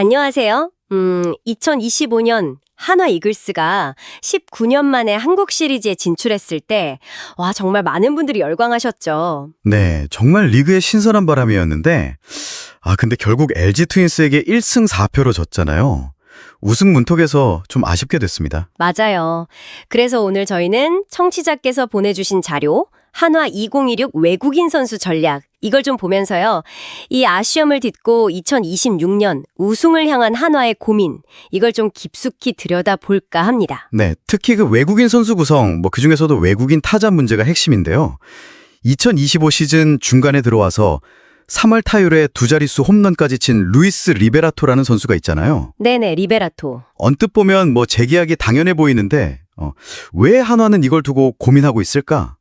안녕하세요. 2025년 한화 이글스가 19년 만에 한국 시리즈에 진출했을 때, 와, 정말 많은 분들이 열광하셨죠. 네, 정말 리그의 신선한 바람이었는데, 근데 결국 LG 트윈스에게 1승 4패로 졌잖아요. 우승 문턱에서 좀 아쉽게 됐습니다. 맞아요. 그래서 오늘 저희는 청취자께서 보내주신 자료, 한화 2016 외국인 선수 전략, 이걸 좀 보면서요. 이 아쉬움을 딛고 2026년 우승을 향한 한화의 고민, 이걸 좀 깊숙이 들여다볼까 합니다. 네, 특히 그 외국인 선수 구성, 그중에서도 외국인 타자 문제가 핵심인데요. 2025 시즌 중간에 들어와서 3월 타율에 두 자릿수 홈런까지 친 루이스 리베라토라는 선수가 있잖아요. 네네, 리베라토. 언뜻 보면 재계약이 당연해 보이는데 왜 한화는 이걸 두고 고민하고 있을까?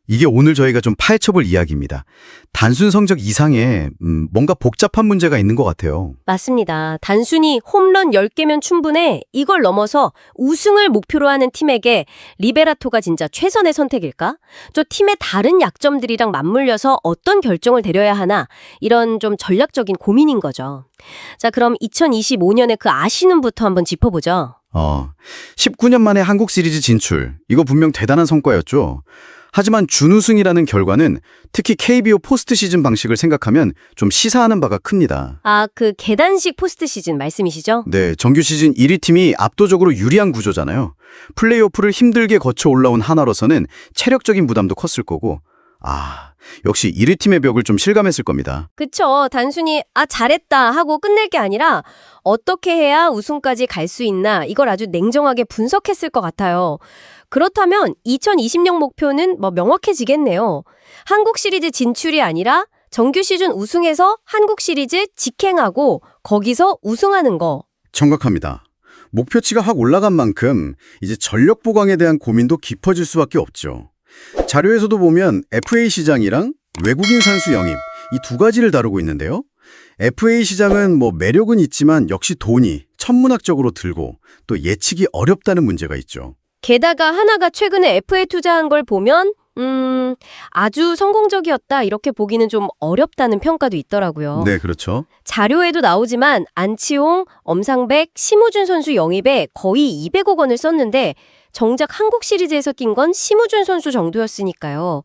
이게 오늘 저희가 좀 파헤쳐볼 이야기입니다. 단순 성적 이상에 뭔가 복잡한 문제가 있는 것 같아요. 맞습니다. 단순히 홈런 10개면 충분해. 이걸 넘어서 우승을 목표로 하는 팀에게 리베라토가 진짜 최선의 선택일까? 저 팀의 다른 약점들이랑 맞물려서 어떤 결정을 내려야 하나? 이런 좀 전략적인 고민인 거죠. 자, 그럼 2025년에 그 아쉬움부터 한번 짚어보죠. 19년 만에 한국 시리즈 진출. 이거 분명 대단한 성과였죠. 하지만 준우승이라는 결과는 특히 KBO 포스트 시즌 방식을 생각하면 좀 시사하는 바가 큽니다. 그 계단식 포스트 시즌 말씀이시죠? 네, 정규 시즌 1위 팀이 압도적으로 유리한 구조잖아요. 플레이오프를 힘들게 거쳐 올라온 하나로서는 체력적인 부담도 컸을 거고, 역시 1위 팀의 벽을 좀 실감했을 겁니다. 그쵸. 단순히 잘했다 하고 끝낼 게 아니라 어떻게 해야 우승까지 갈 수 있나 이걸 아주 냉정하게 분석했을 것 같아요. 그렇다면 2020년 목표는 명확해지겠네요. 한국 시리즈 진출이 아니라 정규 시즌 우승해서 한국 시리즈 직행하고 거기서 우승하는 거. 정확합니다. 목표치가 확 올라간 만큼 이제 전력 보강에 대한 고민도 깊어질 수밖에 없죠. 자료에서도 보면 FA 시장이랑 외국인 선수 영입 이 두 가지를 다루고 있는데요. FA 시장은 매력은 있지만 역시 돈이 천문학적으로 들고 또 예측이 어렵다는 문제가 있죠. 게다가 하나가 최근에 FA 투자한 걸 보면 아주 성공적이었다 이렇게 보기는 좀 어렵다는 평가도 있더라고요. 네, 그렇죠. 자료에도 나오지만 안치홍, 엄상백, 심우준 선수 영입에 거의 200억 원을 썼는데 정작 한국 시리즈에서 낀 건 심우준 선수 정도였으니까요.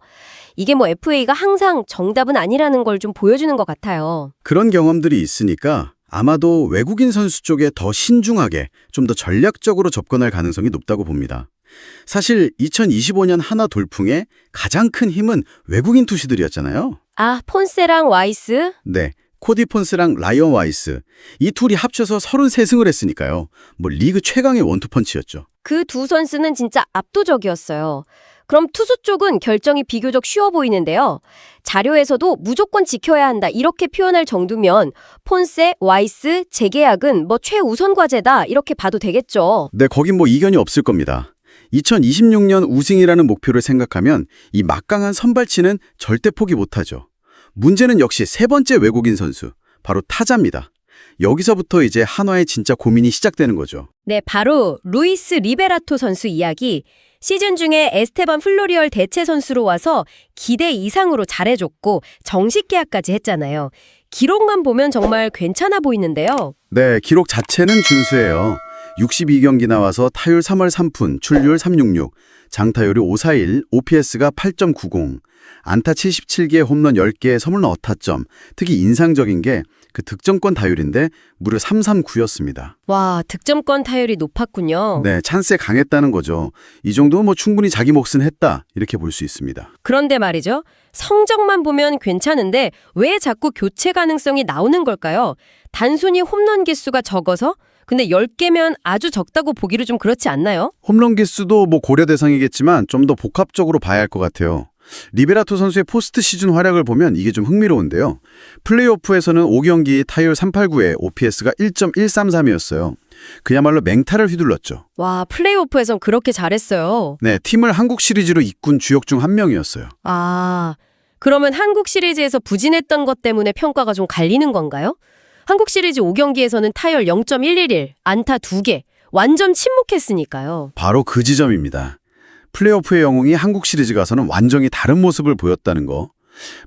이게 FA가 항상 정답은 아니라는 걸 좀 보여주는 것 같아요. 그런 경험들이 있으니까 아마도 외국인 선수 쪽에 더 신중하게 좀 더 전략적으로 접근할 가능성이 높다고 봅니다. 사실 2025년 한화 돌풍의 가장 큰 힘은 외국인 투수들이었잖아요. 폰세랑 와이스? 네, 코디 폰스랑 라이언 와이스. 이 둘이 합쳐서 33승을 했으니까요. 리그 최강의 원투펀치였죠. 그 두 선수는 진짜 압도적이었어요. 그럼 투수 쪽은 결정이 비교적 쉬워 보이는데요. 자료에서도 무조건 지켜야 한다 이렇게 표현할 정도면 폰세, 와이스, 재계약은 최우선 과제다 이렇게 봐도 되겠죠. 네, 거긴 이견이 없을 겁니다. 2026년 우승이라는 목표를 생각하면 이 막강한 선발치는 절대 포기 못하죠. 문제는 역시 세 번째 외국인 선수, 바로 타자입니다. 여기서부터 이제 한화의 진짜 고민이 시작되는 거죠. 네, 바로 루이스 리베라토 선수 이야기. 시즌 중에 에스테반 플로리얼 대체 선수로 와서 기대 이상으로 잘해줬고 정식 계약까지 했잖아요. 기록만 보면 정말 괜찮아 보이는데요. 네, 기록 자체는 준수해요. 62경기 나와서 타율 3할 3푼, 출루율 366, 장타율이 541, OPS가 8.90, 안타 77개, 홈런 10개, 서물런 어타점. 특히 인상적인 게 그 득점권 타율인데 무려 339였습니다. 와, 득점권 타율이 높았군요. 네, 찬스에 강했다는 거죠. 이 정도면 충분히 자기 몫은 했다 이렇게 볼 수 있습니다. 그런데 말이죠. 성적만 보면 괜찮은데 왜 자꾸 교체 가능성이 나오는 걸까요? 단순히 홈런 개수가 적어서? 근데 10개면 아주 적다고 보기로 좀 그렇지 않나요? 홈런 개수도 고려 대상이겠지만 좀 더 복합적으로 봐야 할 것 같아요. 리베라토 선수의 포스트 시즌 활약을 보면 이게 좀 흥미로운데요. 플레이오프에서는 5경기 타율 389에 OPS가 1.133이었어요. 그야말로 맹타를 휘둘렀죠. 와, 플레이오프에선 그렇게 잘했어요. 네, 팀을 한국 시리즈로 이끈 주역 중 한 명이었어요. 그러면 한국 시리즈에서 부진했던 것 때문에 평가가 좀 갈리는 건가요? 한국 시리즈 5경기에서는 타율 0.111, 안타 2개, 완전 침묵했으니까요. 바로 그 지점입니다. 플레이오프의 영웅이 한국 시리즈 가서는 완전히 다른 모습을 보였다는 거.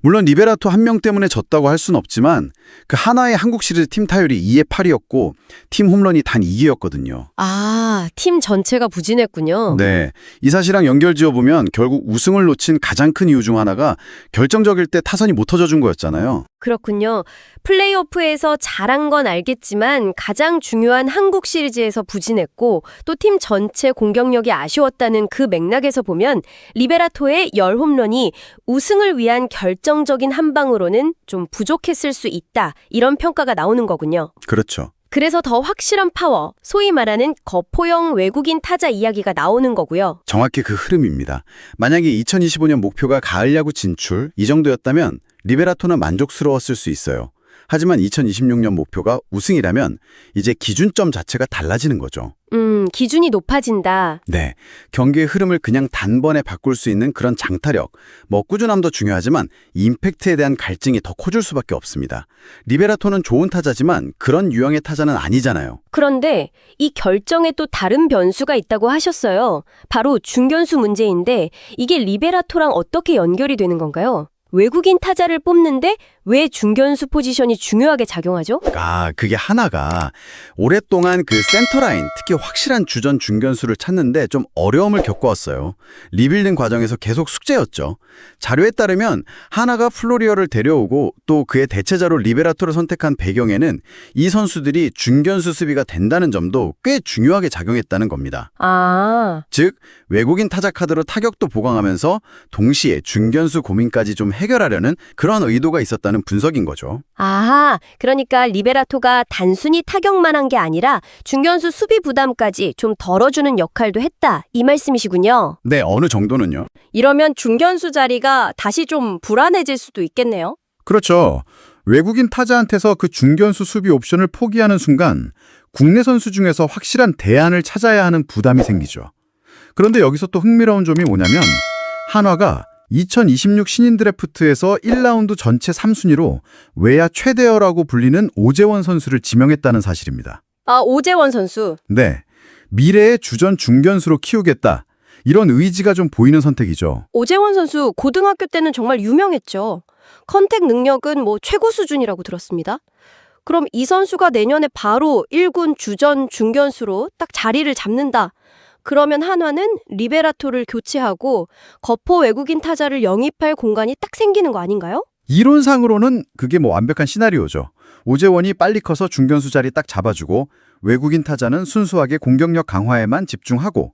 물론 리베라토 한 명 때문에 졌다고 할 수는 없지만 그 하나의 한국 시리즈 팀 타율이 2의 8이었고 팀 홈런이 단 2개였거든요. 아, 팀 전체가 부진했군요. 네, 이 사실이랑 연결지어보면 결국 우승을 놓친 가장 큰 이유 중 하나가 결정적일 때 타선이 못 터져준 거였잖아요. 그렇군요. 플레이오프에서 잘한 건 알겠지만 가장 중요한 한국 시리즈에서 부진했고 또 팀 전체 공격력이 아쉬웠다는 그 맥락에서 보면 리베라토의 10홈런이 우승을 위한 결정적인 한 방으로는 좀 부족했을 수 있다. 이런 평가가 나오는 거군요. 그렇죠. 그래서 더 확실한 파워, 소위 말하는 거포형 외국인 타자 이야기가 나오는 거고요. 정확히 그 흐름입니다. 만약에 2025년 목표가 가을 야구 진출 이 정도였다면 리베라토는 만족스러웠을 수 있어요. 하지만 2026년 목표가 우승이라면 이제 기준점 자체가 달라지는 거죠. 기준이 높아진다. 네, 경기의 흐름을 그냥 단번에 바꿀 수 있는 그런 장타력, 꾸준함도 중요하지만 임팩트에 대한 갈증이 더 커질 수밖에 없습니다. 리베라토는 좋은 타자지만 그런 유형의 타자는 아니잖아요. 그런데 이 결정에 또 다른 변수가 있다고 하셨어요. 바로 중견수 문제인데 이게 리베라토랑 어떻게 연결이 되는 건가요? 외국인 타자를 뽑는데 왜 중견수 포지션이 중요하게 작용하죠? 그게 하나가 오랫동안 그 센터라인, 특히 확실한 주전 중견수를 찾는데 좀 어려움을 겪어왔어요. 리빌딩 과정에서 계속 숙제였죠. 자료에 따르면 하나가 플로리어를 데려오고 또 그의 대체자로 리베라토를 선택한 배경에는 이 선수들이 중견수 수비가 된다는 점도 꽤 중요하게 작용했다는 겁니다. 즉 외국인 타자 카드로 타격도 보강하면서 동시에 중견수 고민까지 좀 해결하려는 그런 의도가 있었다는 분석인 거죠. 그러니까 리베라토가 단순히 타격만 한 게 아니라 중견수 수비 부담까지 좀 덜어주는 역할도 했다. 이 말씀이시군요. 네, 어느 정도는요. 이러면 중견수 자리가 다시 좀 불안해질 수도 있겠네요. 그렇죠. 외국인 타자한테서 그 중견수 수비 옵션을 포기하는 순간 국내 선수 중에서 확실한 대안을 찾아야 하는 부담이 생기죠. 그런데 여기서 또 흥미로운 점이 뭐냐면 한화가 2026 신인 드래프트에서 1라운드 전체 3순위로 외야 최대어라고 불리는 오재원 선수를 지명했다는 사실입니다. 오재원 선수. 네, 미래의 주전 중견수로 키우겠다. 이런 의지가 좀 보이는 선택이죠. 오재원 선수 고등학교 때는 정말 유명했죠. 컨택 능력은 최고 수준이라고 들었습니다. 그럼 이 선수가 내년에 바로 1군 주전 중견수로 딱 자리를 잡는다. 그러면 한화는 리베라토를 교체하고 거포 외국인 타자를 영입할 공간이 딱 생기는 거 아닌가요? 이론상으로는 그게 완벽한 시나리오죠. 오재원이 빨리 커서 중견수 자리 딱 잡아주고 외국인 타자는 순수하게 공격력 강화에만 집중하고.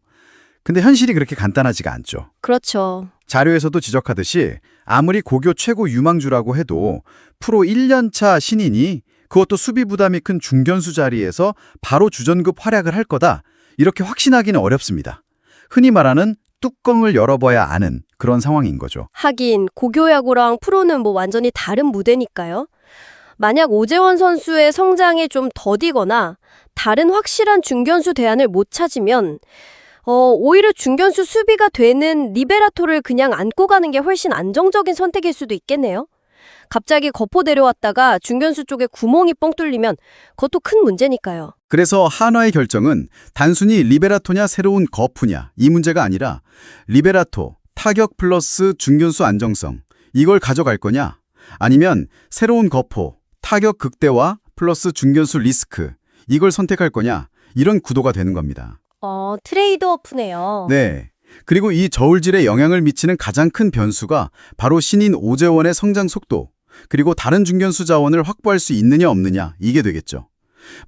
근데 현실이 그렇게 간단하지가 않죠. 그렇죠. 자료에서도 지적하듯이 아무리 고교 최고 유망주라고 해도 프로 1년차 신인이 그것도 수비 부담이 큰 중견수 자리에서 바로 주전급 활약을 할 거다. 이렇게 확신하기는 어렵습니다. 흔히 말하는 뚜껑을 열어봐야 아는 그런 상황인 거죠. 하긴 고교야구랑 프로는 완전히 다른 무대니까요. 만약 오재원 선수의 성장에 좀 더디거나 다른 확실한 중견수 대안을 못 찾으면 오히려 중견수 수비가 되는 리베라토를 그냥 안고 가는 게 훨씬 안정적인 선택일 수도 있겠네요. 갑자기 거포 데려왔다가 중견수 쪽에 구멍이 뻥 뚫리면 그것도 큰 문제니까요. 그래서 한화의 결정은 단순히 리베라토냐 새로운 거푸냐 이 문제가 아니라 리베라토, 타격 플러스 중견수 안정성 이걸 가져갈 거냐 아니면 새로운 거포, 타격 극대화 플러스 중견수 리스크 이걸 선택할 거냐 이런 구도가 되는 겁니다. 트레이드오프네요. 네. 그리고 이 저울질에 영향을 미치는 가장 큰 변수가 바로 신인 오재원의 성장 속도 그리고 다른 중견수 자원을 확보할 수 있느냐 없느냐 이게 되겠죠.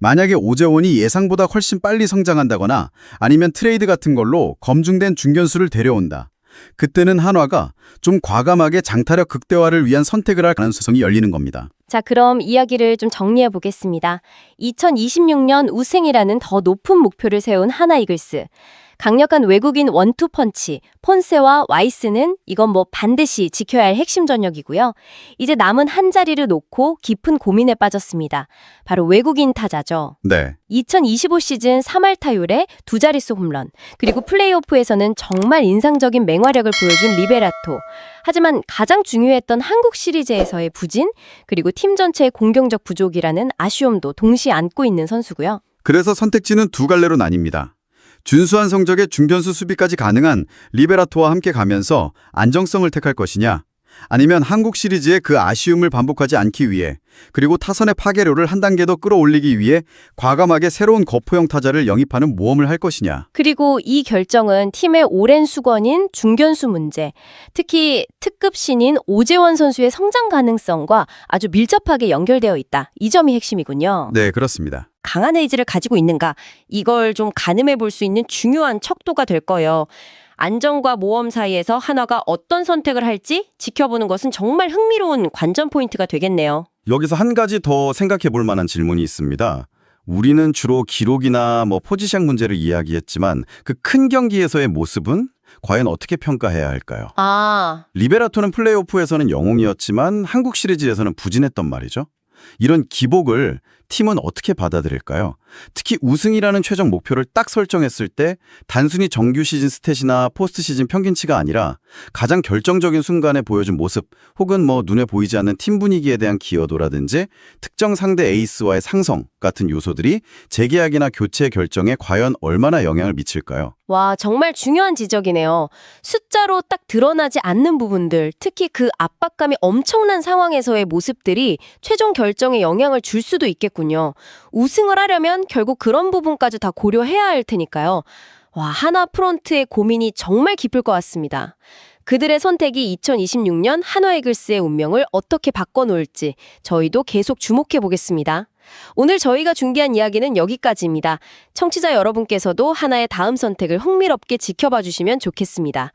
만약에 오재원이 예상보다 훨씬 빨리 성장한다거나 아니면 트레이드 같은 걸로 검증된 중견수를 데려온다. 그때는 한화가 좀 과감하게 장타력 극대화를 위한 선택을 할 가능성이 열리는 겁니다. 자, 그럼 이야기를 좀 정리해 보겠습니다. 2026년 우승이라는 더 높은 목표를 세운 하나이글스. 강력한 외국인 원투펀치, 폰세와 와이스는 이건 반드시 지켜야 할 핵심 전력이고요. 이제 남은 한 자리를 놓고 깊은 고민에 빠졌습니다. 바로 외국인 타자죠. 네. 2025 시즌 3할 타율에 두 자릿수 홈런, 그리고 플레이오프에서는 정말 인상적인 맹활약을 보여준 리베라토. 하지만 가장 중요했던 한국 시리즈에서의 부진, 그리고 팀 전체의 공격적 부족이라는 아쉬움도 동시에 안고 있는 선수고요. 그래서 선택지는 두 갈래로 나뉩니다. 준수한 성적의 중견수 수비까지 가능한 리베라토와 함께 가면서 안정성을 택할 것이냐 아니면 한국 시리즈의 그 아쉬움을 반복하지 않기 위해, 그리고 타선의 파괴료를 한 단계 더 끌어올리기 위해 과감하게 새로운 거포형 타자를 영입하는 모험을 할 것이냐. 그리고 이 결정은 팀의 오랜 수건인 중견수 문제, 특히 특급 신인 오재원 선수의 성장 가능성과 아주 밀접하게 연결되어 있다. 이 점이 핵심이군요. 네, 그렇습니다. 강한 의지를 가지고 있는가, 이걸 좀 가늠해 볼 수 있는 중요한 척도가 될 거예요. 안정과 모험 사이에서 한화가 어떤 선택을 할지 지켜보는 것은 정말 흥미로운 관전 포인트가 되겠네요. 여기서 한 가지 더 생각해 볼 만한 질문이 있습니다. 우리는 주로 기록이나 포지션 문제를 이야기했지만 그 큰 경기에서의 모습은 과연 어떻게 평가해야 할까요? 리베라토는 플레이오프에서는 영웅이었지만 한국 시리즈에서는 부진했단 말이죠. 이런 기복을 팀은 어떻게 받아들일까요? 특히 우승이라는 최종 목표를 딱 설정했을 때 단순히 정규 시즌 스탯이나 포스트 시즌 평균치가 아니라 가장 결정적인 순간에 보여준 모습, 혹은 눈에 보이지 않는 팀 분위기에 대한 기여도라든지 특정 상대 에이스와의 상성 같은 요소들이 재계약이나 교체 결정에 과연 얼마나 영향을 미칠까요? 와, 정말 중요한 지적이네요. 숫자로 딱 드러나지 않는 부분들, 특히 그 압박감이 엄청난 상황에서의 모습들이 최종 결정에 영향을 줄 수도 있겠군요. 우승을 하려면 결국 그런 부분까지 다 고려해야 할 테니까요. 와, 한화 프론트의 고민이 정말 깊을 것 같습니다. 그들의 선택이 2026년 한화 이글스의 운명을 어떻게 바꿔놓을지 저희도 계속 주목해 보겠습니다. 오늘 저희가 준비한 이야기는 여기까지입니다. 청취자 여러분께서도 한화의 다음 선택을 흥미롭게 지켜봐 주시면 좋겠습니다.